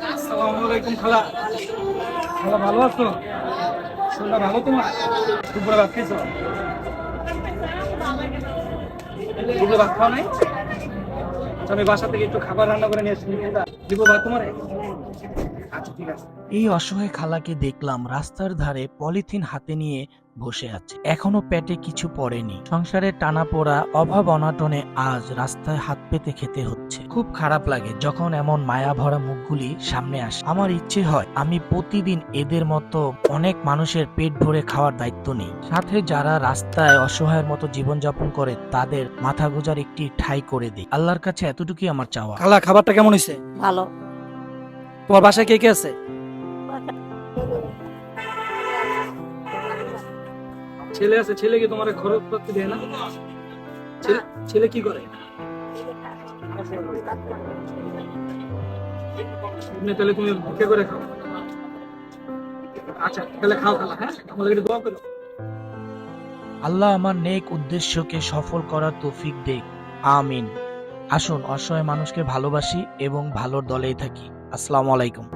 আসসালামু আলাইকুম খালা। খালা ভালো আছো? শরীরটা ভালো তোমার? দুপুরে ভাত খাইছো? দুপুরে ভাত খাও নাই? আচ্ছা, আমি বাসা থেকে একটু খাবার রান্না করে নিয়ে আসছি, দিব ভাত তোমারে? আচ্ছা ঠিক আছে। এই অসহায় খালাকে দেখলাম রাস্তার ধারে পলিথিন হাতে নিয়ে বসে আছে। এখনো পেটে কিছু পড়েনি। সংসারের টানাপোড়া, অভাব অনাটনে আজ রাস্তায় হাত পেতে খেতে হচ্ছে। খুব খারাপ লাগে যখন এমন মায়া ভরা মুখগুলি সামনে আসে। আমার ইচ্ছে হয় আমি প্রতিদিন এদের মতো অনেক মানুষের পেট ভরে খাওয়ার দায়িত্ব নিই, সাথে যারা রাস্তায় অসহায়ের মতো জীবনযাপন করে তাদের মাথা গোজার একটি ঠাঁই করে দিই। আল্লাহর কাছে এতটুকুই আমার চাওয়া। খালা, খাবারটা কেমন হয়েছে? ভালো। তোমার বাসায় কে কে আছে? ছেলে আছে। ছেলে কি তোমার খরচ করতে দেয় না? ছেলে কি করে? তাহলে তুমি ভিক্ষা করে খাও। আচ্ছা তাহলে খাও খালা, হ্যাঁ আমাদের একটু দোয়া করো। আল্লাহ আমার নেক উদ্দেশ্যকে সফল করার তৌফিক দেখ, আমিন। আসুন অসহায় মানুষকে ভালোবাসি এবং ভালোর দলেই থাকি। আসসালামু আলাইকুম।